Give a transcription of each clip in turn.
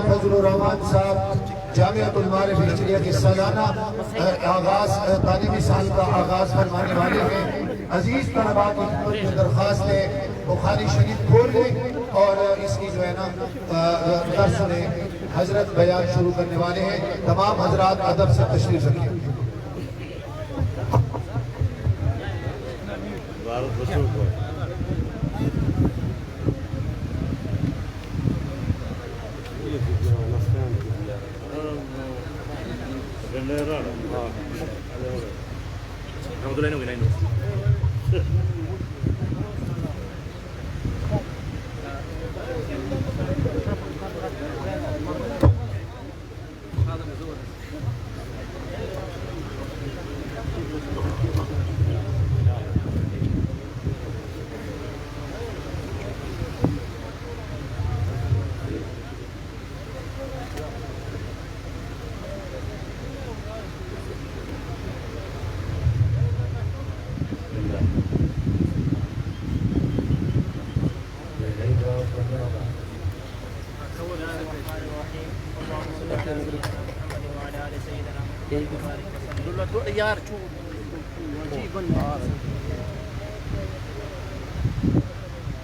فضل الرحمان صاحب جامعۃ المعارف ہجریہ کے سالانہ آغاز تعلیمی سال کا آغاز فرمانے والے ہیں۔ عزیز طلباء کی خدمت میں درخواست ہے بخاری شریف کھول لیں اور اس کی جو ہے نا درس میں حضرت بیان شروع کرنے والے ہیں۔ تمام حضرات ادب سے تشریف رکھیں۔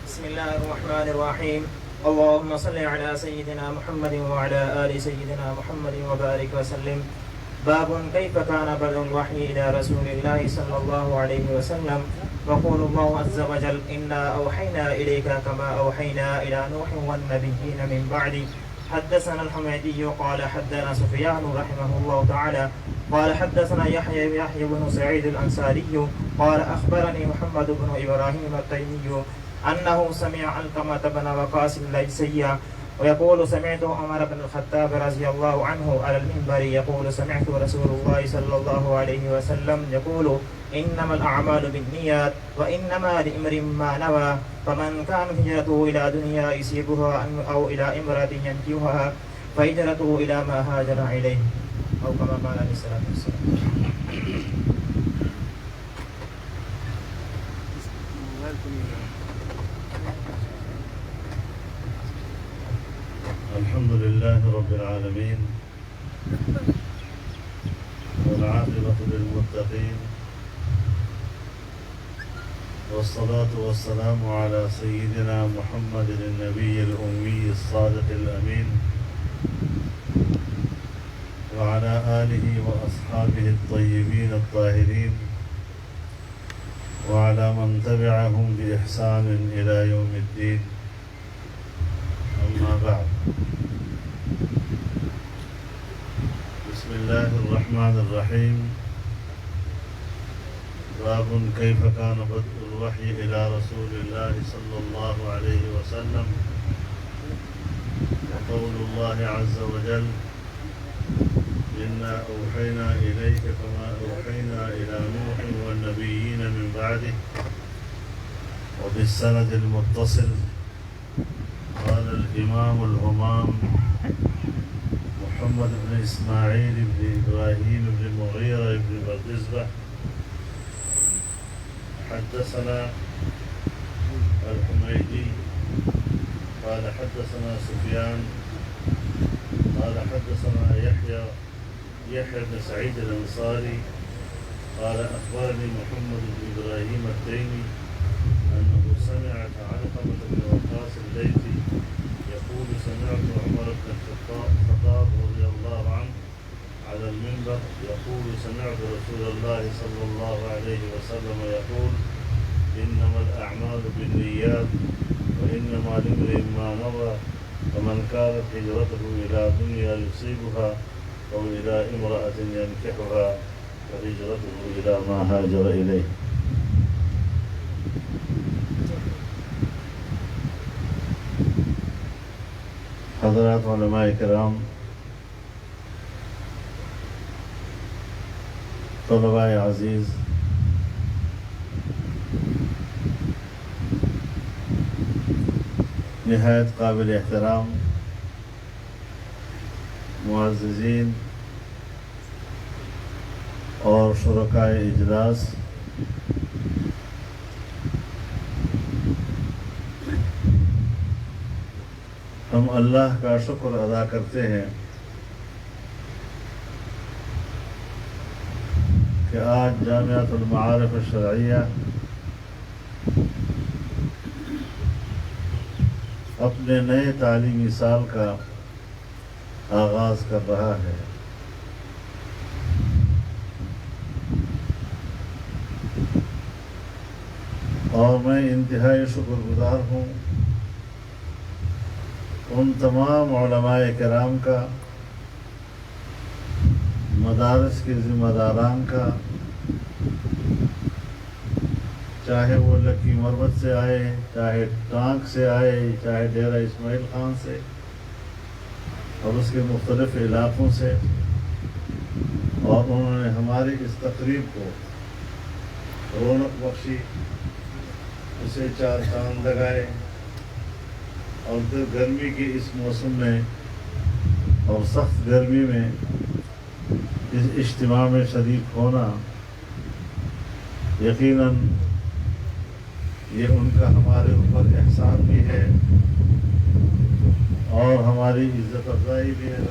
بسم الله الرحمن الرحيم. اللهم صل على سيدنا محمد وعلى آل سيدنا محمد وبارك وسلم. باب كيف كان بدء الوحي إلى رسول الله صلى الله عليه وسلم. وقول الله عز وجل إنا أوحينا إليك كما أوحينا إلى نوح والنبيين من بعد. حدثنا الحميدي قال حدثنا سفيان رحمه الله تعالى قال حدثنا يحيى بن سعيد الأنصاري قال أخبرني محمد بن إبراهيم التيمي أنه سمع علقمة بن وقاص الليثي ويقول سمعت عمر بن الخطاب رضي الله عنه على المنبر يقول سمعت رسول الله صلى الله عليه وسلم يقول إنما الأعمال بالنيات وإنما لامرئ ما نوى فمن كان هجرته إلى دنيا يصيبها أو إلى امرأة ينكحها فهجرته إلى ما هاجر إليه أو كما قال عليه الصلاة والسلام. الحمد لله رب العالمين والعاقبة للمتقين والصلاة والسلام على سيدنا محمد النبي الأمي الصادق الأمين وعلى آله وأصحابه الطيبين الطاهرين وعلى من تبعهم بإحسان إلى يوم الدين. أما بعد. بسم الله الرحمن الرحيم. باب كيف كان بدء الوحي إلى رسول الله صلى الله عليه وسلم. وقول الله عز وجل إنا أوحينا إليك كما أوحينا إلى نوح والنبيين من بعده. وبالسند المتصل قال الإمام الهمام محمد بن إسماعيل بن إبراهيم بن مغيرة بن بردزبة حدثنا الحميدي قال حدثنا سفيان قال حدثنا يحيى بن سعيد الأنصاري قال أخبرني محمد بن إبراهيم التيمي أنه سمع علقمة بن وقاص الليثي يقول سمعت عمر بن الخطاب رضي الله عنه على المنبر يقول سمعت رسول الله صلى الله عليه وسلم يقول إنما الأعمال بالنيات وإنما لامرئ ما نوى فمن كانت هجرته إلى دنيا يصيبها أو إلى امرأة ينكحها فهجرته إلى ما هاجر إليه. حضرات علماء کرام، طلباء عزیز، نہایت قابل احترام معززین اور شرکائے اجلاس، ہم اللہ کا شکر ادا کرتے ہیں کہ آج جامعۃ المعارف الشرعیہ اپنے نئے تعلیمی سال کا آغاز کر رہا ہے۔ اور میں انتہائی شکر گزار ہوں ان تمام علماء کرام کا، مدارس کے ذمہ داران کا، چاہے وہ لکی مربت سے آئے، چاہے ٹانک سے آئے، چاہے ڈیرہ اسماعیل خان سے اور اس کے مختلف علاقوں سے، اور انہوں نے ہماری اس تقریب کو رونق بخشی، اسے چار چاند لگائے، اور پھر گرمی کے اس موسم میں اور سخت گرمی میں اس اجتماع میں شریک ہونا یقیناً یہ ان کا ہمارے اوپر احسان بھی ہے اور ہماری عزت افزائی بھی ہے،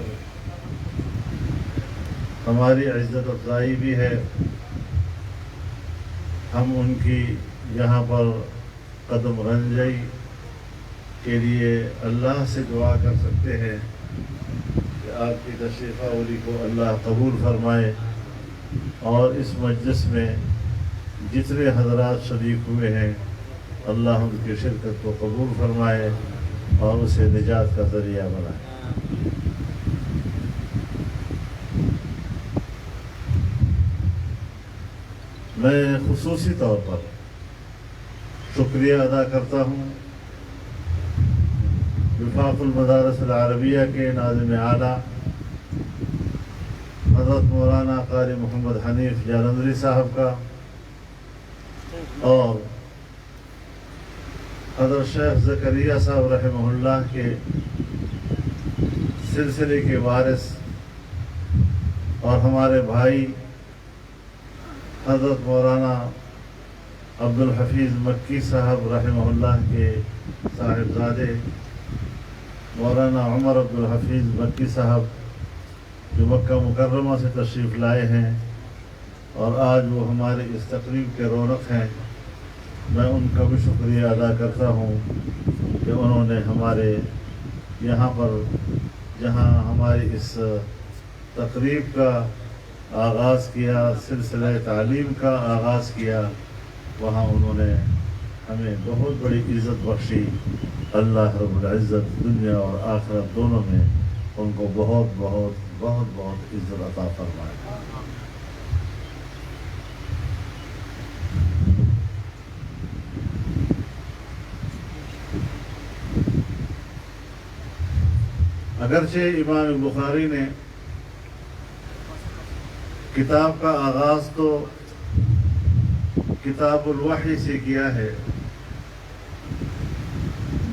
ہماری عزت افزائی بھی ہے۔ ہم ان کی یہاں پر قدم رنجائی کے لیے اللہ سے دعا کر سکتے ہیں کہ آپ کی تشریف آوری کو اللہ قبول فرمائے، اور اس مجلس میں جتنے حضرات شریک ہوئے ہیں اللہ ان کی شرکت کو قبول فرمائے اور اسے نجات کا ذریعہ بنائے۔ میں خصوصی طور پر شکریہ ادا کرتا ہوں وفاق المدارس العربیہ کے ناظم اعلیٰ حضرت مولانا قاری محمد حنیف جالندری صاحب کا، اور حضرت شیخ زکریا صاحب رحمہ اللہ کے سلسلے کے وارث اور ہمارے بھائی حضرت مولانا عبدالحفیظ مکی صاحب رحمہ اللہ کے صاحبزادے مولانا عمر عبدالحفیظ مکی صاحب جو مکہ مکرمہ سے تشریف لائے ہیں اور آج وہ ہمارے اس تقریب کے رونق ہیں۔ میں ان کا بھی شکریہ ادا کرتا ہوں کہ انہوں نے ہمارے یہاں پر جہاں ہماری اس تقریب کا آغاز کیا، سلسلہ تعلیم کا آغاز کیا، وہاں انہوں نے ہمیں بہت بڑی عزت بخشی۔ اللہ رب العزت دنیا اور آخرت دونوں میں ان کو بہت بہت بہت بہت عزت عطا فرمائے۔ اگرچہ امام بخاری نے کتاب کا آغاز تو کتاب الوحی سے کیا ہے،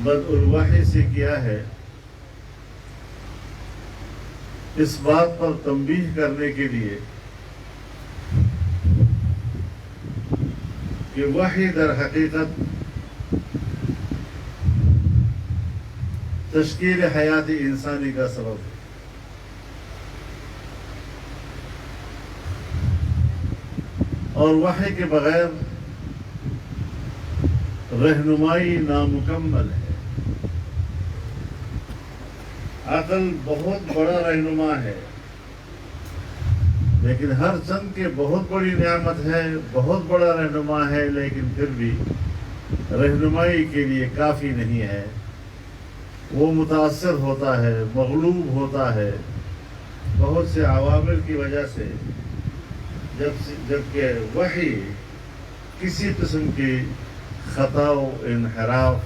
بدء الوحی سے کیا ہے، اس بات پر تنبیہ کرنے کے لیے کہ وحی در حقیقت تشکیل حیات انسانی کا سبب ہے، اور وحی کے بغیر رہنمائی نامکمل ہے۔ عقل بہت بڑا رہنما ہے، لیکن ہر چند کے بہت بڑی نعمت ہے، بہت بڑا رہنما ہے، لیکن پھر بھی رہنمائی کے لیے کافی نہیں ہے۔ وہ متاثر ہوتا ہے، مغلوب ہوتا ہے بہت سے عوامل کی وجہ سے، جبکہ وحی کسی قسم کی خطا و انحراف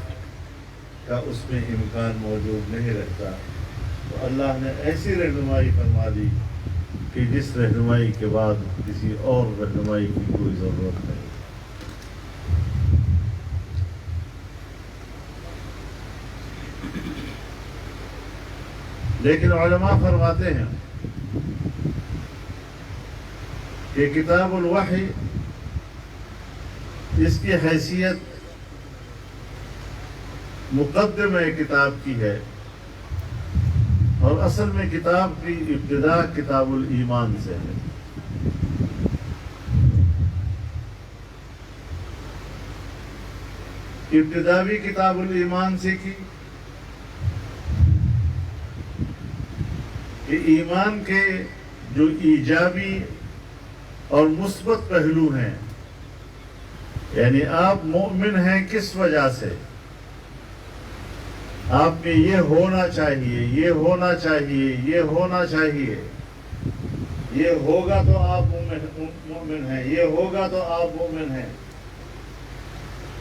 کا اس میں امکان موجود نہیں رہتا۔ تو اللہ نے ایسی رہنمائی فرما دی کہ جس رہنمائی کے بعد کسی اور رہنمائی کی کوئی ضرورت نہیں۔ لیکن علماء فرماتے ہیں کہ کتاب الوحی اس کی حیثیت مقدمہ کتاب کی ہے، اور اصل میں کتاب کی ابتدا کتاب الایمان سے ہے. ابتدا بھی کتاب الایمان سے کی کہ ایمان کے جو ایجابی اور مثبت پہلو ہیں، یعنی آپ مومن ہیں کس وجہ سے، آپ میں یہ ہونا چاہیے، یہ ہونا چاہیے، یہ ہونا چاہیے، یہ ہوگا تو آپ مومن ہیں، یہ ہوگا تو آپ مومن ہیں.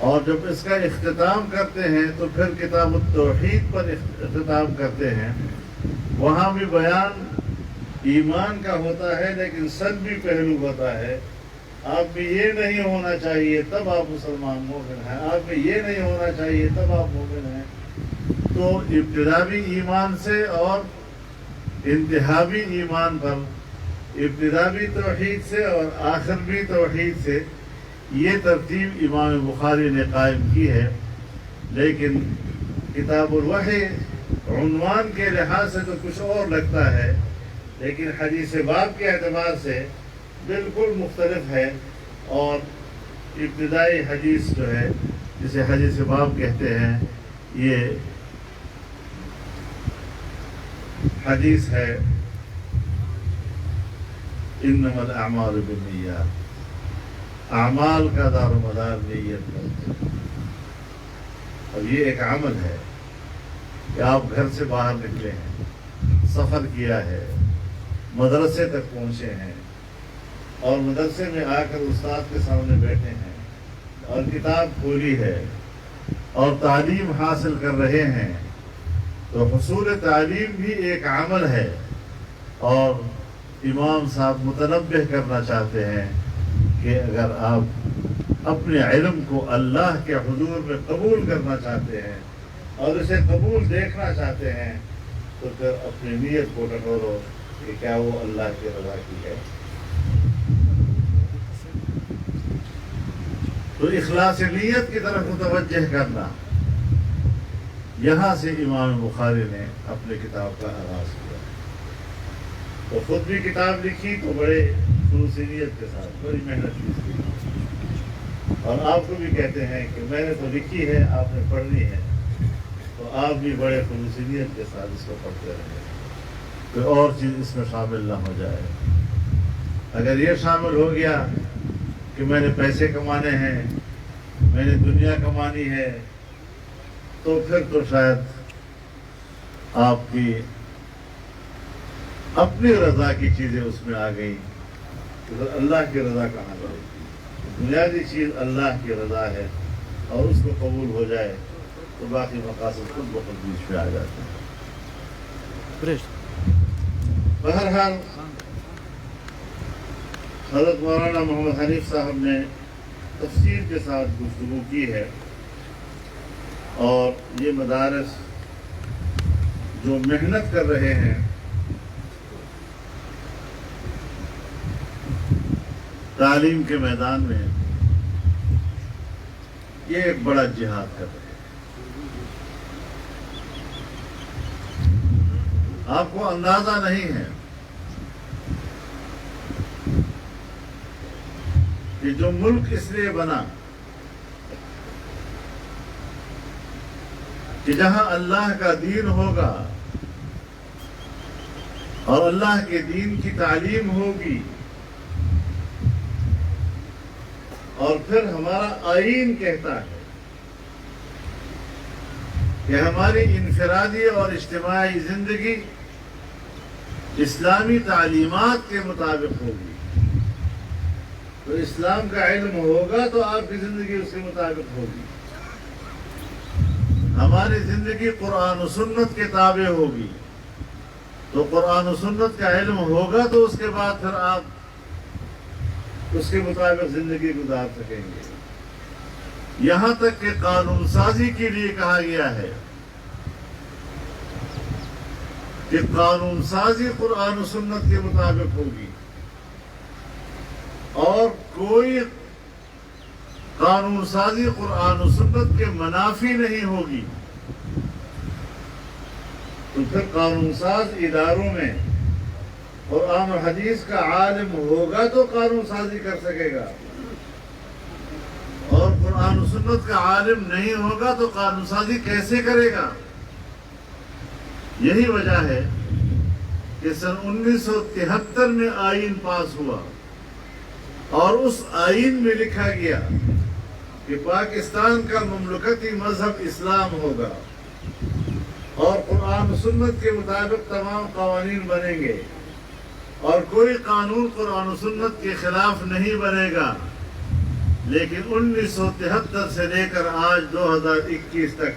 اور جب اس کا اختتام کرتے ہیں تو پھر کتاب التوحید پر اختتام کرتے ہیں. وہاں بھی بیان ایمان کا ہوتا ہے لیکن سلبی پہلو ہوتا ہے. آپ میں یہ نہیں ہونا چاہیے تب آپ مسلمان مومن ہیں، آپ میں یہ نہیں ہونا چاہیے تب آپ مومن ہیں. تو ابتدا بھی ایمان سے اور انتہا بھی ایمان پر، ابتدا بھی توحید سے اور آخر بھی توحید سے، یہ ترتیب امام بخاری نے قائم کی ہے. لیکن کتاب الوحی عنوان کے لحاظ سے تو کچھ اور لگتا ہے، لیکن حدیث باب کے اعتبار سے بالکل مختلف ہے. اور ابتدائی حدیث جو ہے جسے حدیث باب کہتے ہیں، یہ حدیث ہے انما الاعمال بالنیات، اعمال کا دار و مدار نیت پر. اب یہ ایک عمل ہے کہ آپ گھر سے باہر نکلے ہیں، سفر کیا ہے، مدرسے تک پہنچے ہیں اور مدرسے میں آ کر استاد کے سامنے بیٹھے ہیں اور کتاب کھولی ہے اور تعلیم حاصل کر رہے ہیں. تو حصول تعلیم بھی ایک عمل ہے. اور امام صاحب متنبہ کرنا چاہتے ہیں کہ اگر آپ اپنے علم کو اللہ کے حضور میں قبول کرنا چاہتے ہیں اور اسے قبول دیکھنا چاہتے ہیں تو پھر اپنی نیت کو ٹٹولو کہ کیا وہ اللہ کی رضا کی ہے. تو اخلاص نیت کی طرف متوجہ کرنا، یہاں سے امام بخاری نے اپنے کتاب کا آغاز کیا. تو خود بھی کتاب لکھی تو بڑے خلوص نیت کے ساتھ، بڑی محنت کی، اور آپ کو بھی کہتے ہیں کہ میں نے تو لکھی ہے، آپ نے پڑھنی ہے، تو آپ بھی بڑے خلوص نیت کے ساتھ اس کو پڑھتے رہیں، کوئی اور چیز اس میں شامل نہ ہو جائے. اگر یہ شامل ہو گیا کہ میں نے پیسے کمانے ہیں، میں نے دنیا کمانی ہے، تو پھر تو شاید آپ کی اپنی رضا کی چیزیں اس میں آ گئیں. تو اللہ کی رضا کہاں رہے گی؟ بنیادی چیز اللہ کی رضا ہے، اور اس کو قبول ہو جائے تو باقی مقاصد خود بخود بیچ میں آ جاتے ہیں. بہرحال حضرت مولانا محمد حنیف صاحب نے تفسیر کے ساتھ گفتگو کی ہے، اور یہ مدارس جو محنت کر رہے ہیں تعلیم کے میدان میں، یہ ایک بڑا جہاد کر رہے ہیں. آپ کو اندازہ نہیں ہے کہ جو ملک اس لیے بنا کہ جہاں اللہ کا دین ہوگا اور اللہ کے دین کی تعلیم ہوگی، اور پھر ہمارا آئین کہتا ہے کہ ہماری انفرادی اور اجتماعی زندگی اسلامی تعلیمات کے مطابق ہوگی. تو اسلام کا علم ہوگا تو آپ کی زندگی اس کے مطابق ہوگی. ہماری زندگی قرآن و سنت کے تابع ہوگی، تو قرآن و سنت کا علم ہوگا تو اس کے بعد پھر آپ اس کے مطابق زندگی گزار سکیں گے. یہاں تک کہ قانون سازی کے لیے کہا گیا ہے کہ قانون سازی قرآن و سنت کے مطابق ہوگی، اور کوئی قانون سازی قرآن و سنت کے منافی نہیں ہوگی. تو پھر قانون ساز اداروں میں قرآن و حدیث کا عالم ہوگا تو قانون سازی کر سکے گا، اور قرآن و سنت کا عالم نہیں ہوگا تو قانون سازی کیسے کرے گا؟ یہی وجہ ہے کہ سن 1973 میں آئین پاس ہوا اور اس آئین میں لکھا گیا کہ پاکستان کا مملکتی مذہب اسلام ہوگا اور قرآن و سنت کے مطابق تمام قوانین بنیں گے اور کوئی قانون قرآن و سنت کے خلاف نہیں بنے گا۔ لیکن 1973 سے لے کر آج 2021 تک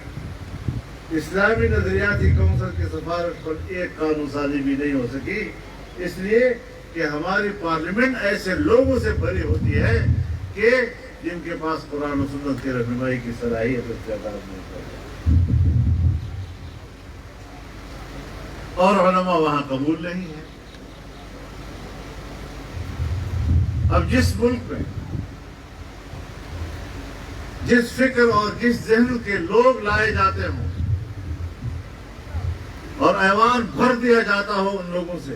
اسلامی نظریاتی کونسل کی سفارش پر ایک قانون سازی بھی نہیں ہو سکی، اس لیے کہ ہماری پارلیمنٹ ایسے لوگوں سے بھری ہوتی ہے کہ جن کے پاس قرآن و سنت کی رہنمائی کی صلاحیت استعداد نہیں ہوتی، اور علماء وہاں قبول نہیں ہے۔ اب جس ملک میں جس فکر اور جس ذہن کے لوگ لائے جاتے ہوں اور ایوان بھر دیا جاتا ہو ان لوگوں سے،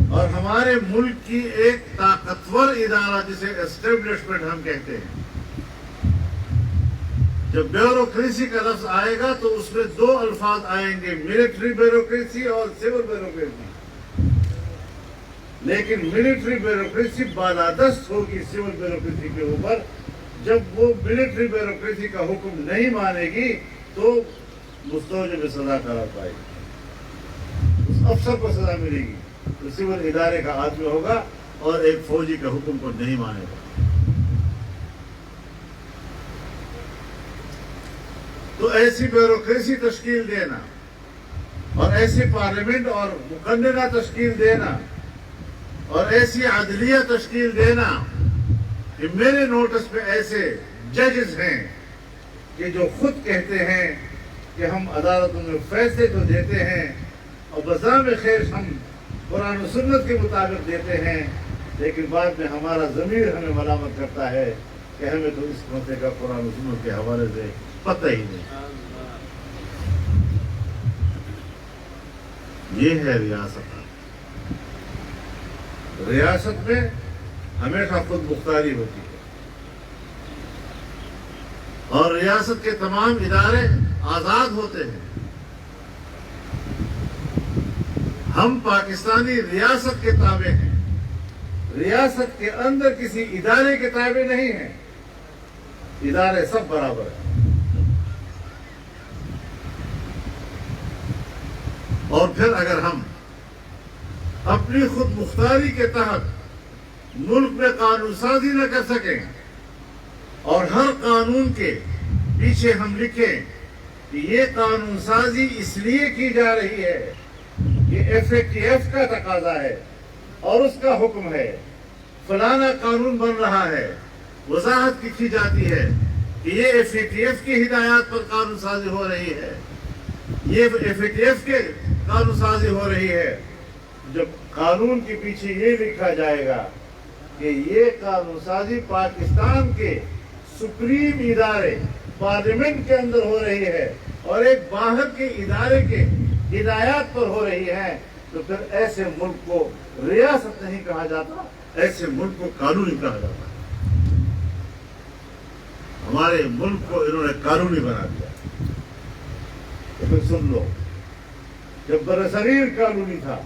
اور ہمارے ملک کی ایک طاقتور ادارہ جسے اسٹیبلشمنٹ ہم کہتے ہیں، جب بیوروکریسی کا لفظ آئے گا تو اس میں دو الفاظ آئیں گے، ملٹری بیوروکریسی اور سول بیوروکریسی، لیکن ملٹری بیوروکریسی بالادست ہوگی سول بیوروکریسی کے اوپر۔ جب وہ ملٹری بیوروکریسی کا حکم نہیں مانے گی تو مستوجب سزا قرار پائے گی، اس افسر کو سزا ملے گی تو سول ادارے کا آدمی ہوگا اور ایک فوجی کا حکم کو نہیں مانے گا۔ تو ایسی بیوروکریسی تشکیل دینا اور ایسی پارلیمنٹ اور مقننہ تشکیل دینا اور ایسی عدلیہ تشکیل دینا کہ میرے نوٹس پہ ایسے ججز ہیں کہ جو خود کہتے ہیں کہ ہم عدالتوں میں فیصلے تو دیتے ہیں اور بزام خیر ہم قرآن و سنت کے مطابق دیتے ہیں، لیکن بعد میں ہمارا ضمیر ہمیں ملامت کرتا ہے کہ ہمیں تو اس مسئلے کا قرآن و سنت کے حوالے سے پتہ ہی نہیں۔ یہ ہے ریاست۔ ریاست میں ہمیشہ خود مختاری ہوتی ہے اور ریاست کے تمام ادارے آزاد ہوتے ہیں۔ ہم پاکستانی ریاست کے تابع ہیں، ریاست کے اندر کسی ادارے کے تابع نہیں ہیں، ادارے سب برابر ہیں۔ اور پھر اگر ہم اپنی خود مختاری کے تحت ملک میں قانون سازی نہ کر سکیں اور ہر قانون کے پیچھے ہم لکھیں کہ یہ قانون سازی اس لیے کی جا رہی ہے، یہ FATF کا تقاضا ہے اور اس کا حکم ہے، فلانا قانون بن رہا ہے، وضاحت لکھی جاتی ہے کہ یہ FATF کی ہدایات پر قانون سازی ہو رہی ہے، یہ FATF کے قانون سازی ہو رہی ہے۔ جب قانون کے پیچھے یہ لکھا جائے گا کہ یہ قانون سازی پاکستان کے سپریم ادارے پارلیمنٹ کے اندر ہو رہی ہے اور ایک باہر کے ادارے کے ہدایات پر ہو رہی ہے، تو پھر ایسے ملک کو ریاست نہیں کہا جاتا، ایسے ملک کو قانونی کہا جاتا ہے۔ ہمارے ملک کو انہوں نے قانونی بنا دیا۔ تو پھر سن لو، جب برصغیر قانونی تھا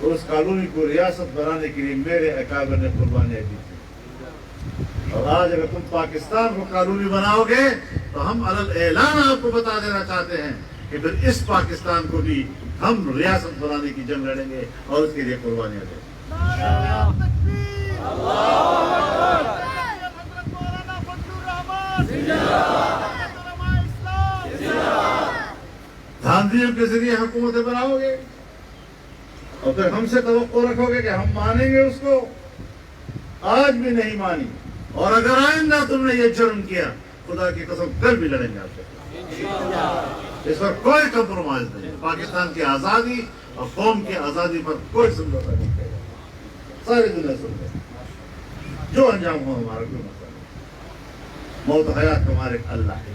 تو اس کالونی کو ریاست بنانے کے لیے میرے اکابر نے قربانیاں دی تھی، اور آج اگر تم پاکستان کو قانونی بناؤ گے تو ہم علی اعلان آپ کو بتا دینا چاہتے ہیں کہ پھر اس پاکستان کو بھی ہم ریاست بنانے کی جنگ لڑیں گے اور اس کے لیے قربانیاں دیں گے۔ دھاندلیوں کے ذریعے حکومتیں بناؤ گے اور پھر ہم سے توقع رکھو گے کہ ہم مانیں گے اس کو؟ آج بھی نہیں مانی، اور اگر آئندہ تم نے یہ جرم کیا، خدا کی قسم کل بھی لڑیں گے آپ سے۔ اس پر کوئی کمپرومائز نہیں، پاکستان کی آزادی اور قوم کی آزادی پر کوئی سمجھوتا نہیں کرے گا۔ ساری دنیا سن لے، جو انجام ہو ہمارا کوئی مسئلہ نہیں، موت و حیات ہمارے اللہ ہے۔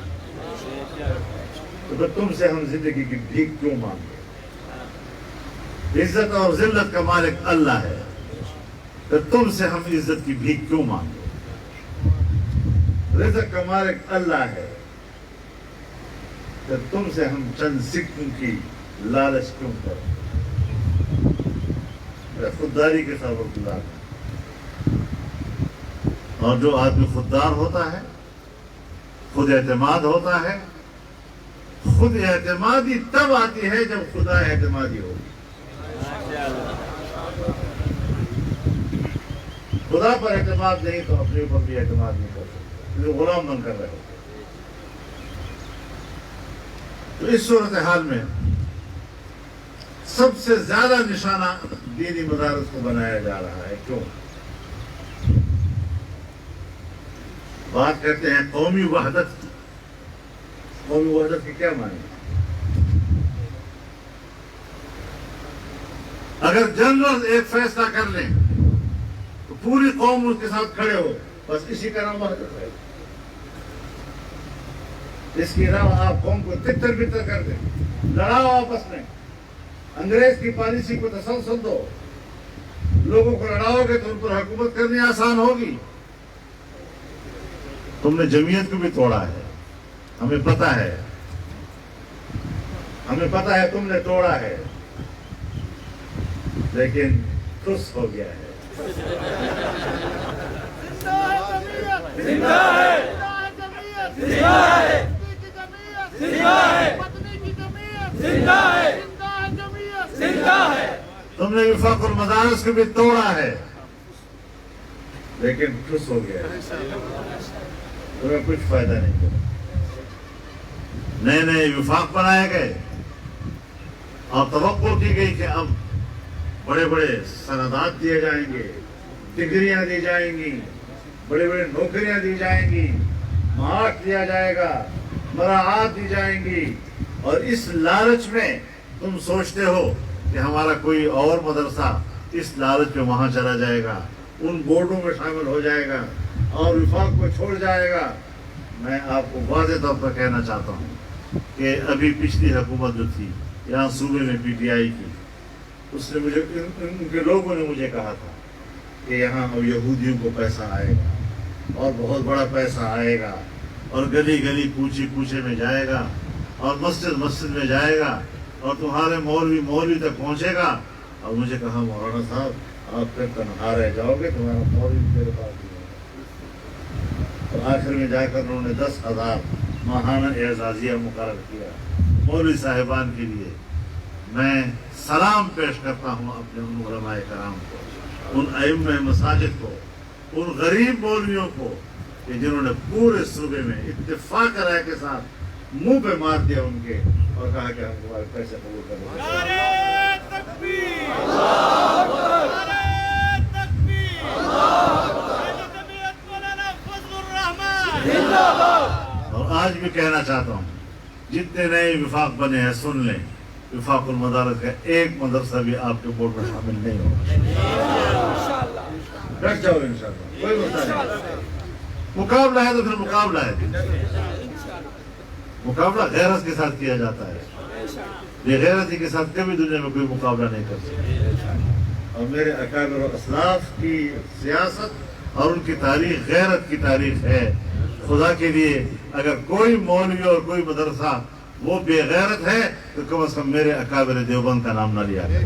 تو پھر تم سے ہم زندگی کی بھیک کیوں مانگے؟ عزت اور ذلت کا مالک اللہ ہے، پھر تم سے ہم عزت کی بھیک کیوں مانگے؟ رزق کا مالک اللہ ہے، پھر تم سے ہم چند سکوں کی لالچ کیوں کریں؟ خودداری کے ساتھ خوددار ہے، اور جو آدمی خوددار ہوتا ہے، خود اعتماد ہوتا ہے، خود اعتمادی تب آتی ہے جب خدا اعتمادی ہوگی۔ خدا پر اعتماد نہیں تو اپنے اوپر بھی اعتماد نہیں کر سکتے، غلام بن کر رہے ہو۔ تو اس صورتحال میں سب سے زیادہ نشانہ دینی مدارس کو بنایا جا رہا ہے۔ کیوں؟ بات کرتے ہیں قومی وحدت کی۔ قومی وحدت کی کیا معنی؟ اگر جنرل ایک فیصلہ کر لیں تو پوری قوم اس کے ساتھ کھڑے ہو، بس اسی کا نام وحدت ہے۔ اس کے علاوہ آپ قوم کو تتر بتر کر دیں، لڑاؤ آپس میں، انگریز کی پالیسی کو تسلسل دو، لوگوں کو لڑاؤ گے تو ان پر حکومت کرنی آسان ہوگی۔ تم نے جمعیت کو بھی توڑا ہے، ہمیں پتہ ہے، تم نے توڑا ہے، لیکن ٹھس ہو گیا ہے۔ تم نے وفاق المدارس کو بھی توڑا ہے، لیکن ٹھس ہو گیا ہے، تمہیں کچھ فائدہ نہیں کرا۔ نئے نئے وفاق بنائے گئے اور توقع کی گئی کہ اب بڑے بڑے سندات دیے جائیں گے، ڈگریاں دی جائیں گی، بڑے بڑے نوکریاں دی جائیں گی، معاش دیا جائے گا، مراعات دی جائیں گی، اور اس لالچ میں تم سوچتے ہو کہ ہمارا کوئی اور مدرسہ اس لالچ میں وہاں چلا جائے گا، ان بورڈوں میں شامل ہو جائے گا اور وفاق کو چھوڑ جائے گا۔ میں آپ کو واضح طور پر کہنا چاہتا ہوں کہ ابھی پچھلی حکومت جو تھی یہاں صوبے میں پی ٹی آئی کی، اس نے مجھے، ان کے لوگوں نے مجھے کہا تھا کہ یہاں اب یہودیوں کو پیسہ آئے گا اور بہت بڑا پیسہ آئے گا، اور گلی گلی کوچے کوچے میں جائے گا، اور مسجد مسجد میں جائے گا، اور تمہارے مولوی تک پہنچے گا۔ اور مجھے کہا مولانا صاحب آپ پھر تنہا رہ جاؤ گے، تمہارا مولوی میرے پاس نہیں ہوگا۔ اور آخر میں جا کر انہوں نے 10,000 ماہانہ اعزازیہ مقرر کیا مولوی صاحبان کے لیے۔ میں سلام پیش کرتا ہوں اپنے ان علماء کرام کو، ان ائمہ مساجد کو، ان غریب مولویوں کو کہ جنہوں نے پورے صوبے میں اتفاق رائے کے ساتھ منہ پہ مار دیا ان کے، اور کہا کہ ہم تمہارے پیسے قبول کر لیں۔ اور آج بھی کہنا چاہتا ہوں، جتنے نئے وفاق بنے ہیں سن لیں، وفاق المدارس کا ایک مدرسہ بھی آپ کے بورڈ میں شامل نہیں ہوگا۔ ڈٹ جاؤ انشاءاللہ، کوئی مسئلہ نہیں۔ مقابلہ ہے تو پھر مقابلہ ہے، مقابلہ غیرت کے ساتھ کیا جاتا ہے، یہ غیرتی کے ساتھ کبھی دنیا میں کوئی مقابلہ نہیں کر سکتا۔ اور میرے اکابر و اسلاف کی سیاست اور ان کی تاریخ غیرت کی تاریخ ہے۔ خدا کے لیے اگر کوئی مولوی اور کوئی مدرسہ وہ بے غیرت ہے تو کم از کم میرے اکابر دیوبند کا نام نہ لیا جائے۔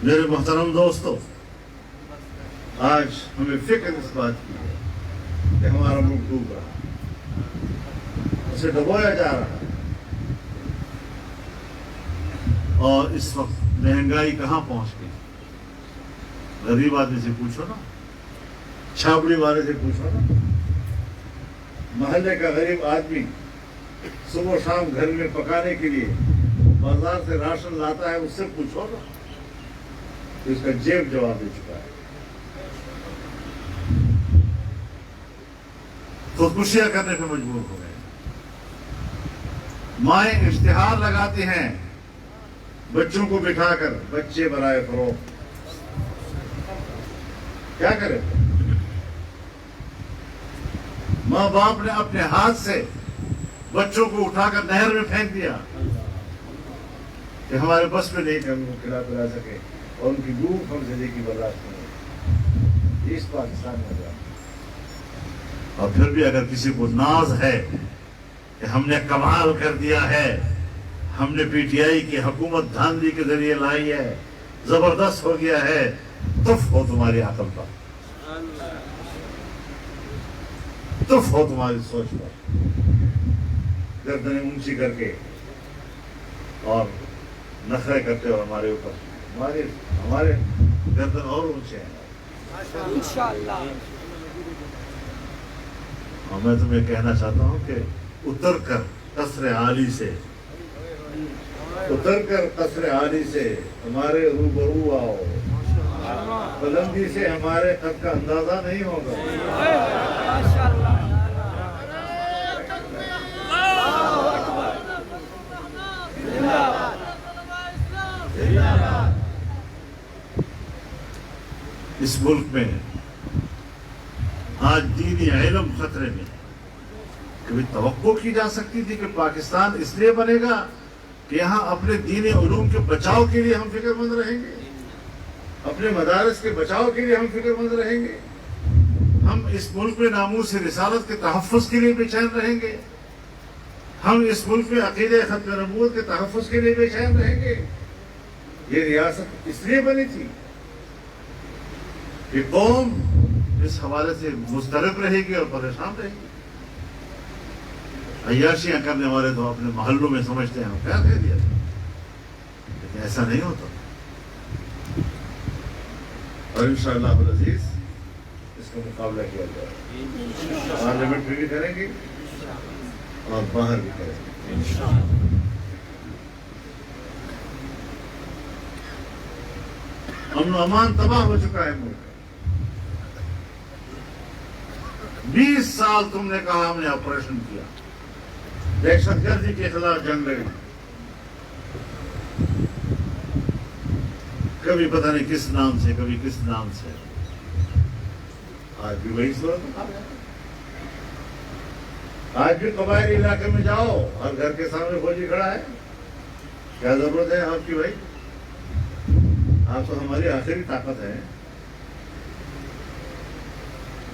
میرے محترم دوستو، آج ہمیں فکر اس بات کی ہے کہ ہمارا ملک ڈوب رہا ہے، اسے ڈبویا جا رہا ہے، اور اس وقت مہنگائی کہاں پہنچ گئی؟ غریب آدمی سے پوچھو نا، چھاپڑی والے سے پوچھو نا، محلے کا غریب آدمی صبح شام گھر میں پکانے کے لیے بازار سے راشن لاتا ہے، اس سے پوچھو نا، اس کا جیب جواب دے چکا ہے۔ خودکشیاں کرنے پہ مجبور ہو گئے. مائیں اشتہار لگاتی ہیں بچوں کو بٹھا کر، بچے برائے فروخت. کیا کرے؟ ماں باپ نے اپنے ہاتھ سے بچوں کو اٹھا کر نہر میں پھینک دیا کہ ہمارے بس میں نہیں کہ ہم کو کھلا پلا سکے، اور ان کی بھوک ہم زندگی برداشت کریں. اس پاکستان میں ہوا. اور پھر بھی اگر کسی کو ناز ہے کہ ہم نے کمال کر دیا ہے، ہم نے پی ٹی آئی کی حکومت دھاندلی کے ذریعے لائی ہے، زبردست ہو گیا ہے، تف ہو تمہاری عقل پر، تف ہو تمہاری سوچ پر. گردنیں اونچی کر کے اور نخرے کرتے ہو ہمارے اوپر. ہمارے گردن اور اونچے ہیں انشاءاللہ. اور میں تمہیں کہنا چاہتا ہوں کہ اتر کر قصر عالی سے ہمارے روبرو آؤ. بلندی سے ہمارے قد کا اندازہ نہیں ہوگا. اس ملک میں آج دینی علم خطرے میں. کبھی توقع کی جا سکتی تھی کہ پاکستان اس لیے بنے گا کہ یہاں اپنے دینی علوم کے بچاؤ کے لیے ہم فکر مند رہیں گے، اپنے مدارس کے بچاؤ کے لیے ہم فکر مند رہیں گے، ہم اس ملک میں ناموس رسالت کے تحفظ کے لیے بے چین رہیں گے، ہم اس ملک میں عقیدہ ختم نبوت کے تحفظ کے لیے بے چین رہیں گے. یہ ریاست اس لیے بنی تھی کہ قوم اس حوالے سے مضطرب رہے گی اور پریشان رہے گی. عیاشیاں کرنے والے تو اپنے محلوں میں سمجھتے ہیں کیا کہہ دیا، لیکن ایسا نہیں ہوتا. اور انشاءاللہ العزیز اس کا مقابلہ کیا جائے گا. پارلیمنٹ میں بھی کریں گے اور باہر بھی کریں گے. امن و امان تباہ ہو چکا ہے ملک. 20 سال تم نے کہا ہم نے آپریشن کیا، دہشت گردی کے خلاف جنگ لڑی، کبھی پتہ نہیں کس نام سے، کبھی کس نام سے. آج بھی وہی صورت ہے. آج بھی قبائلی علاقے میں جاؤ، ہر گھر کے سامنے فوجی کھڑا ہے. کیا ضرورت ہے آپ کی بھائی؟ آپ تو ہماری آخری طاقت ہے.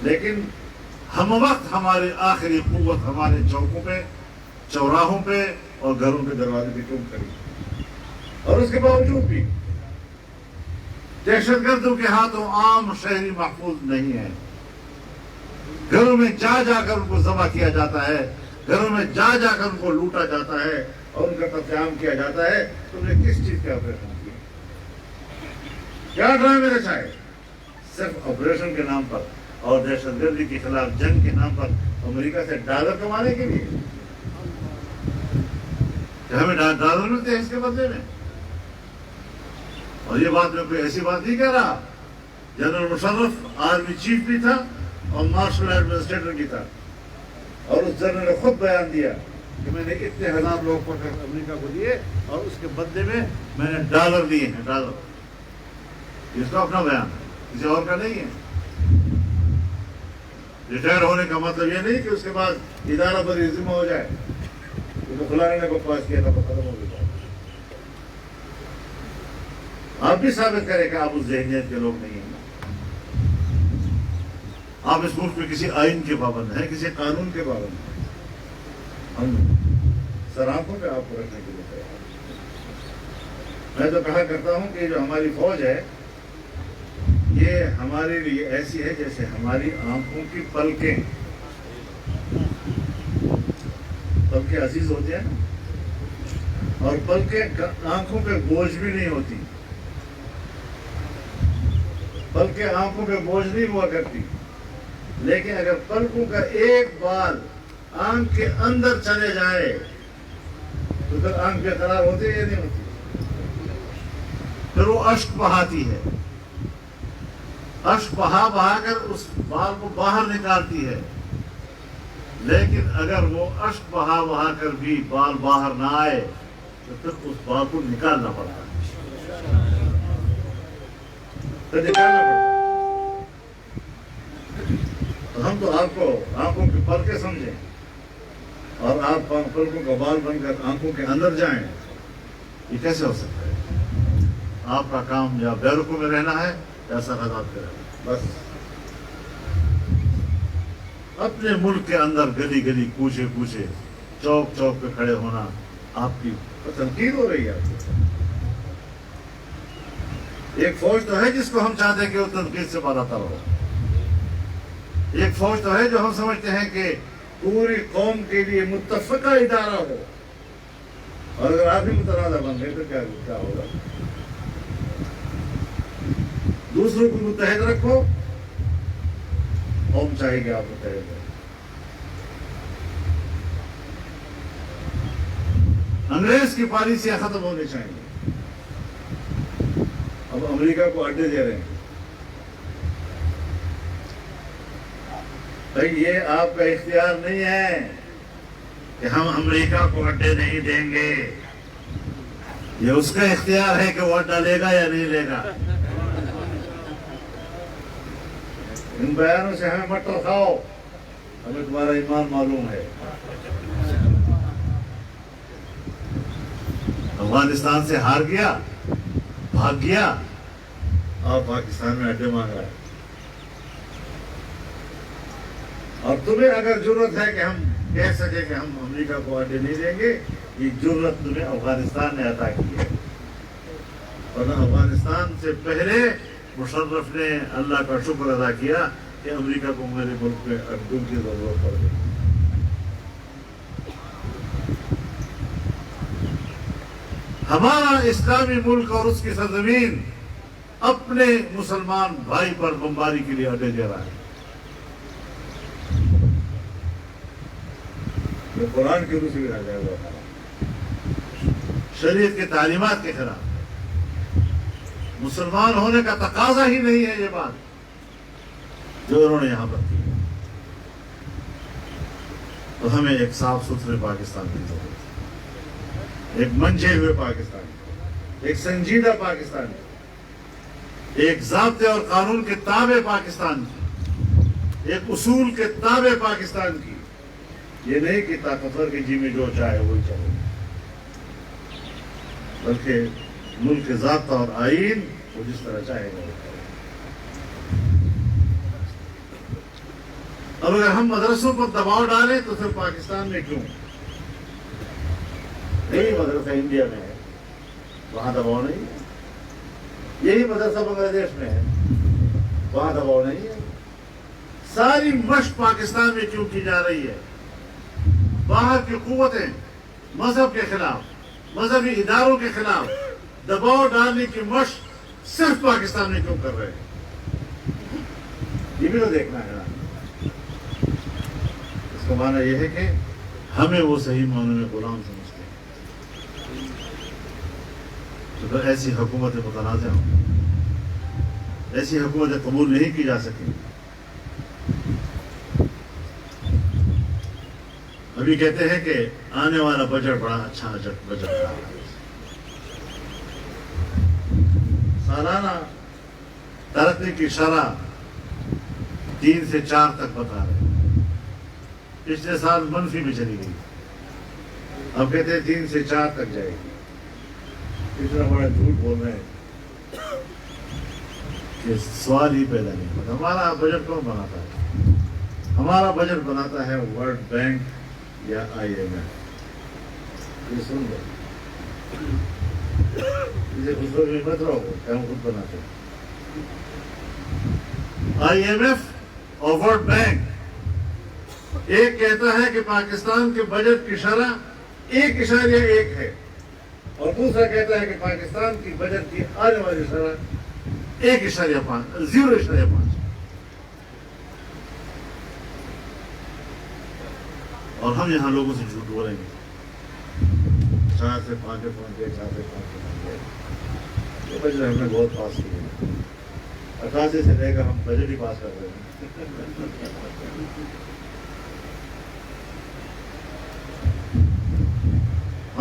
لیکن ہم وقت ہماری آخری قوت ہمارے چوکوں پہ، چوراہوں پہ اور گھروں کے دروازے پہ کیوں کھڑی؟ اور اس کے باوجود بھی دہشت گردوں کے ہاتھوں عام شہری محفوظ نہیں ہے. گھروں میں جا جا کر ان کو ذبح کیا جاتا ہے، گھروں میں جا جا کر ان کو لوٹا جاتا ہے اور ان کا قتل عام کیا جاتا ہے. تم نے کس چیز کا آپریشن کیا؟ کیا ڈرامے رچائے؟ صرف آپریشن کے نام پر اور دہشت گردی کے خلاف جنگ کے نام پر امریکہ سے ڈالر کمانے کے لیے. ہمیں ڈالر ملتے ہیں اس کے بدلے میں. اور یہ بات میں کوئی ایسی بات نہیں کہہ رہا. جنرل مشرف آرمی چیف بھی تھا اور مارشل ایڈمنسٹریٹر بھی تھا، اور اس جنرل نے خود بیان دیا کہ میں نے اتنے ہزار لوگ پکڑ کر امریکہ کو دیے اور اس کے بدلے میں نے ڈالر دیے ہیں. ڈالر اس کا اپنا بیان ہے، کسی اور کا نہیں ہے. ریٹائر ہونے کا مطلب یہ نہیں کہ اس کے بعد ادارہ بری ذمہ ہو جائے. فلانے نے بکواس کیا تھا ختم ہو گیا. آپ بھی ثابت کریں کہ آپ اس ذہنیت کے لوگ نہیں ہیں. آپ اس ملک میں کسی آئین کے پابند ہیں، کسی قانون کے پابند ہیں. ہم سراخوں پہ آپ کو رکھنے کے لیے تیار ہیں. میں تو کہا کرتا ہوں کہ جو ہماری فوج ہے یہ ہمارے لیے ایسی ہے جیسے ہماری آنکھوں کی پلکیں. پلکیں عزیز ہوتی ہیں اور پلکیں آنکھوں پہ بوجھ بھی نہیں ہوتی. پلکیں آنکھوں پہ بوجھ نہیں ہوا کرتی، لیکن اگر پلکوں کا ایک بال آنکھ کے اندر چلے جائے تو پھر آنکھ بے قرار ہوتی ہے یا نہیں ہوتی؟ پھر وہ اشک بہاتی ہے، اشک بہا بہا کر اس بال کو باہر نکالتی ہے. لیکن اگر وہ اشک بہا بہا کر بھی بال باہر نہ آئے تو پھر اس بال کو نکالنا پڑتا ہے، تو نکالنا پڑتا ہے۔ ہم تو آپ کو آنکھوں کے پلکے سمجھیں اور آپ پلکوں کا بال بن کر آنکھوں کے اندر جائیں، یہ کیسے ہو سکتا ہے؟ آپ کا کام یا بیرکوں میں رہنا ہے یا سرحدات پہ رہنا، بس اپنے ملک کے اندر گلی گلی کوچے کوچے چوک چوک پہ کھڑے ہونا آپ کی تنقید ہو رہی ہے آپ کو۔ ایک فوج تو ہے جس کو ہم چاہتے ہیں کہ وہ تنقید سے بالا تر ہو، ایک فوج تو ہے جو ہم سمجھتے ہیں کہ پوری قوم کے لیے متفقہ ادارہ ہو، اور اگر آپ ہی متنازع بن گئے تو کیا ہوگا؟ دوسروں کو متحد رکھو، قوم چاہے گی آپ متحد رہو۔ انگریز کی پالیسیاں ختم ہونی چاہیے۔ اب امریکہ کو اڈے دے رہے ہیں، بھائی یہ آپ کا اختیار نہیں ہے کہ ہم امریکہ کو اڈے نہیں دیں گے، یہ اس کا اختیار ہے کہ وہ اڈا لے گا یا نہیں لے گا۔ ان بیانوں سے ہمیں مٹر کھاؤ، ہمیں تمہارا ایمان معلوم ہے۔ افغانستان سے ہار گیا، بھاگ گیا، اور پاکستان میں اڈے مانگ رہا ہے۔ اور تمہیں اگر ضرورت ہے کہ ہم کہہ سکیں کہ ہم امریکہ کو اڈے نہیں دیں گے، یہ ضرورت تمہیں افغانستان نے عطا کی ہے، اور افغانستان سے پہلے مشرف نے اللہ کا شکر ادا کیا کہ امریکہ کو میرے ملک میں اڈوں کی ضرورت پڑ گئی۔ ہمارا اسلامی ملک اور اس کی سرزمین اپنے مسلمان بھائی پر بمباری کے لیے اڈے دے رہا ہے۔ یہ قرآن کی روح سے بھی ناجائز ہوتا ہے، شریعت کے تعلیمات کے خلاف، مسلمان ہونے کا تقاضا ہی نہیں ہے یہ بات جو انہوں نے یہاں پر کی۔ تو ہمیں ایک صاف ستھرے پاکستان کی ضرورت ہے، ایک منجے ہوئے پاکستان، ایک سنجیدہ پاکستان، ایک ضابطے اور قانون کے تابع پاکستان کی، ایک اصول کے تابع پاکستان کی، یہ نہیں کہ طاقتور کے جی میں جو چاہے وہی چاہے، بلکہ ملک کے ضابطہ اور آئین وہ جس طرح چاہے گا وہ کرے۔ اب اگر ہم مدرسوں پر دباؤ ڈالیں تو پھر پاکستان میں کیوں؟ یہی مدرسہ انڈیا میں ہے، وہاں دباؤ نہیں ہے۔ یہی مدرسہ بنگلہ دیش میں ہے، وہاں دباؤ نہیں ہے۔ ساری مشق پاکستان میں کیوں کی جا رہی ہے؟ باہر کی قوتیں مذہب کے خلاف، مذہبی اداروں کے خلاف دباؤ ڈالنے کی مشق صرف پاکستان میں کیوں کر رہے ہیں؟ یہ بھی تو دیکھنا ہے نا۔ اس کا معنی یہ ہے کہ ہمیں وہ صحیح معنی میں غلام سمجھتے ہیں، تو پھر ایسی حکومتیں متنازع ہوں، ایسی حکومتیں قبول نہیں کی جا سکیں۔ ابھی کہتے ہیں کہ آنے والا بجٹ بڑا اچھا بجٹ رہا ہے، سالانہ ترقی کی شرح 3 سے 4 تک بتا رہے ہیں، پچھلے سال منفی میں چلی گئی، اب کہتے ہیں 3 سے 4 تک جائے گی۔ اتنا بڑا جھوٹ بول رہے ہیں کہ سوال ہی پیدا نہیں ہوتا۔ ہمارا بجٹ کون بناتا ہے؟ ہمارا بجٹ بناتا ہے ورلڈ بینک یا IMF۔ یہ سن لو، اسے اس وقت میں مت رہو کہ ہم خود بناتے ہیں۔ IMF اور ورلڈ بینک ایک کہتا ہے کہ پاکستان کے بجٹ کی شرح 1.1 ہے، اور دوسرا کہتا ہے کہ پاکستان کی بجٹ کی آنے والی شرح 0.5۔ اور ہم یہاں لوگوں سے جھوٹ بولیں گے، 4 سے 5 پہنچ گئے، 4 سے 5 پہنچ گئے۔ یہ بجٹ ہم نے بہت پاس کیے، 88 سے لے کر ہم بجٹ ہی پاس کر رہے ہیں۔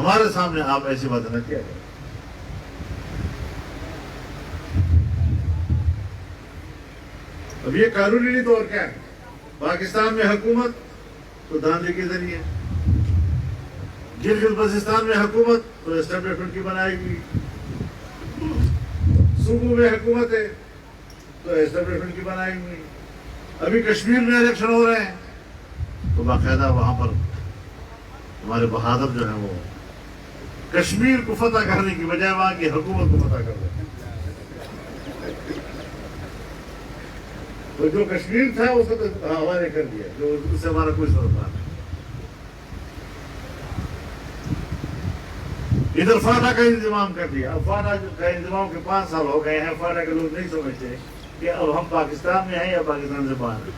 ہمارے سامنے آپ ایسی باتیں نہ کیا کریں. اب یہ قانونی نہیں تو اور کیا ہے. پاکستان میں حکومت تو دھاندلی کے ذریعے، گلگت بلتستان میں حکومت تو اسٹیبلشمنٹ کی بنائے گی، صوبوں میں حکومت ہے تو اسٹیبلشمنٹ کی بنائے گی. ابھی کشمیر میں الیکشن ہو رہے ہیں تو باقاعدہ وہاں پر ہمارے بہادر جو ہیں وہ کشمیر کو فتح کرنے کی بجائے وہاں کی حکومت کو فتح کر رہے ہیں. تو جو کشمیر تھا اس کو تو حوالے کر دیا، جو اس سے ہمارا کوئی سروکار نہیں. ادھر فاٹا کا انتظام کر دیا. اب فاٹا کا انتظام کے 5 سال ہو گئے ہیں. فاٹا کے لوگ نہیں سمجھتے کہ اب ہم پاکستان میں ہیں یا پاکستان سے باہر ہیں.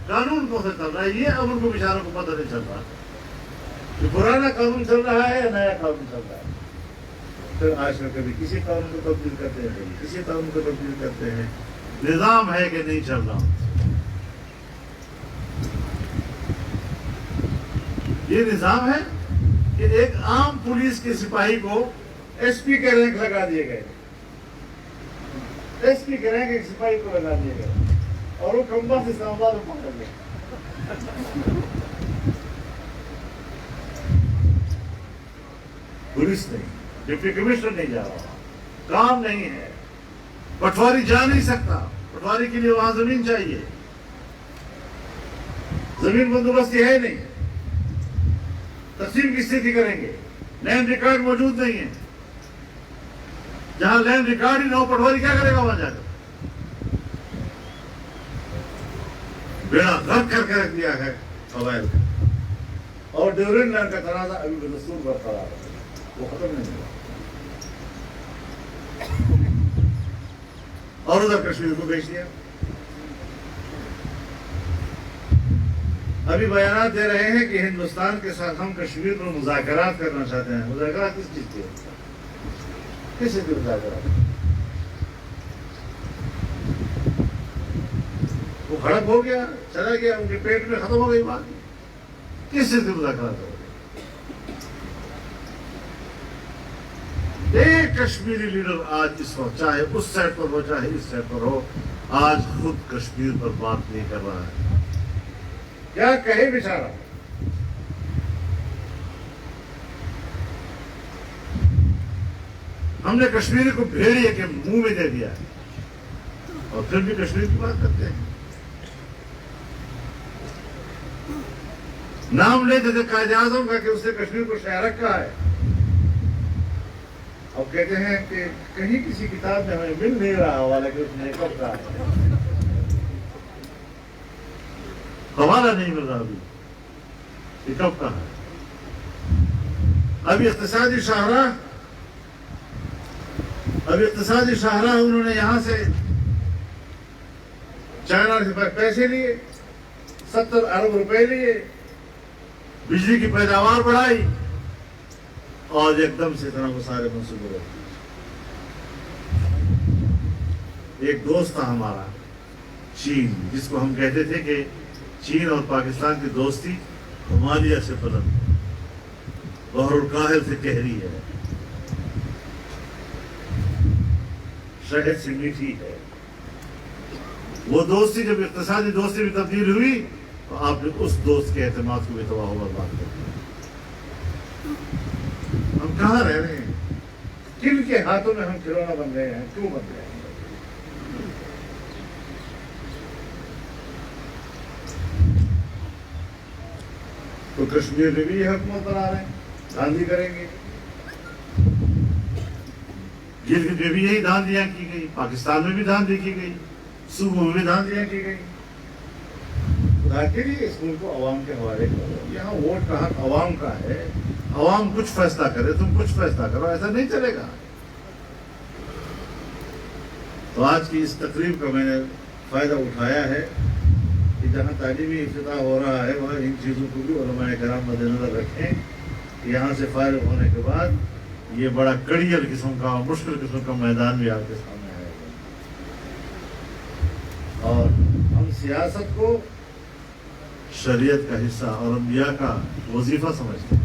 قانون کون سا چل رہا ہے یہ اب ان کو بیچاروں کو پتہ نہیں چل رہا کہ پرانا قانون چل رہا ہے یا نیا قانون چل رہا ہے. پھر آج کل کبھی کسی قانون کو تبدیل کرتے ہیں، کبھی کسی قانون کو تبدیل کرتے ہیں. نظام ہے کہ نہیں چل رہا. یہ نظام ہے کہ ایک عام پولیس کے سپاہی کو ایس پی کے رینک لگا دیے گئے. ایس پی کے رینک ایک سپاہی کو لگا دیے گئے اور وہ کمبا سے اسلام آباد میں پہنچ گئے. پولیس نہیں، ڈپٹی کمشنر نہیں جا رہا، کام نہیں ہے. پٹواری جا نہیں سکتا، پٹواری کے لیے وہاں زمین چاہیے، زمین بندوبستی ہے نہیں. تقسیم کس سے کریں گے؟ لینڈ ریکارڈ موجود نہیں ہے. جہاں لینڈ ریکارڈ ہی نہ ہو پٹواری کیا کرے گا وہاں جا کر؟ بیڑا غرق کر کے رکھ دیا ہے قبائل کا. اور ڈیورنٹ لینڈ کا تنازع ابھی بھی دستور برقرار ہے، وہ ختم نہیں ہوا. اور ادھر کشمیر کو بیچ دیا. ابھی بیانات دے رہے ہیں کہ ہندوستان کے ساتھ ہم کشمیر پر مذاکرات کرنا چاہتے ہیں. مذاکرات کس چیز کے؟ کس چیز کے مذاکرات؟ وہ کھڑک ہو گیا، چلا گیا، ان کے پیٹ میں ختم ہو گئی بات. کس چیز کے مذاکرات ہو؟ ایک کشمیری لیڈر آج اس وقت چاہے اس سائڈ پر ہو چاہے اس سائڈ پر ہو آج خود کشمیر پر بات نہیں کر رہا ہے. کیا کہے بیچارہ؟ ہم نے کشمیری کو بھیڑیے کے منہ میں دے دیا ہے اور پھر بھی کشمیر کی بات کرتے ہیں. نام لیتے تھے قائد اعظم کا کہ اس نے کشمیر کو شہر رکھا ہے. اب کہتے ہیں کہ کہیں کسی کتاب میں ہمیں مل نہیں رہا حوالہ کہ اس نے کب کہا. حوالہ نہیں مل رہا ابھی یہ کب کہا. ابھی اقتصادی شاہراہ انہوں نے یہاں سے چائنا سے پیسے لیے، 70 ارب روپے لیے، بجلی کی پیداوار بڑھائی اور ایک دم سے اتنا وہ سارے منصوبے رکھ دیے. ایک دوست تھا ہمارا چین، جس کو ہم کہتے تھے کہ چین اور پاکستان کی دوستی ہمالیہ سے بلند، بحر الکاہل سے گہری ہے، شہد سے میٹھی ہے. وہ دوستی جب اقتصادی دوستی میں تبدیل ہوئی تو آپ نے اس دوست کے اعتماد کو بھی تباہ و برباد کر دیا. ہم کہاں رہ رہے ہیں؟ کن کے ہاتھوں میں ہم کھلونا بن رہے ہیں؟ کیوں بن رہے ہیں؟ تو کشمیر میں بھی یہ حکومت بنا رہے ہیں، دھاندلی کریں گے. گلگت میں بھی یہی دھاندلیاں کی گئی، پاکستان میں بھی دھاندلی کی گئی، صوبوں میں بھی دھاندلیاں کی گئی. خدا کے لیے اس ملک کو عوام کے حوالے کرو. یہاں ووٹ کا حق عوام کا ہے، عوام کچھ فیصلہ کرے، تم کچھ فیصلہ کرو، ایسا نہیں چلے گا. تو آج کی اس تقریب کا میں نے فائدہ اٹھایا ہے کہ جہاں تعلیمی افتتاح ہو رہا ہے وہاں ان چیزوں کو بھی علماء کرام مد نظر رکھیں. یہاں سے فارغ ہونے کے بعد یہ بڑا کڑیل قسم کا مشکل قسم کا میدان بھی آپ کے سامنے آئے گا، اور ہم سیاست کو شریعت کا حصہ اور انبیاء کا وظیفہ سمجھتے ہیں.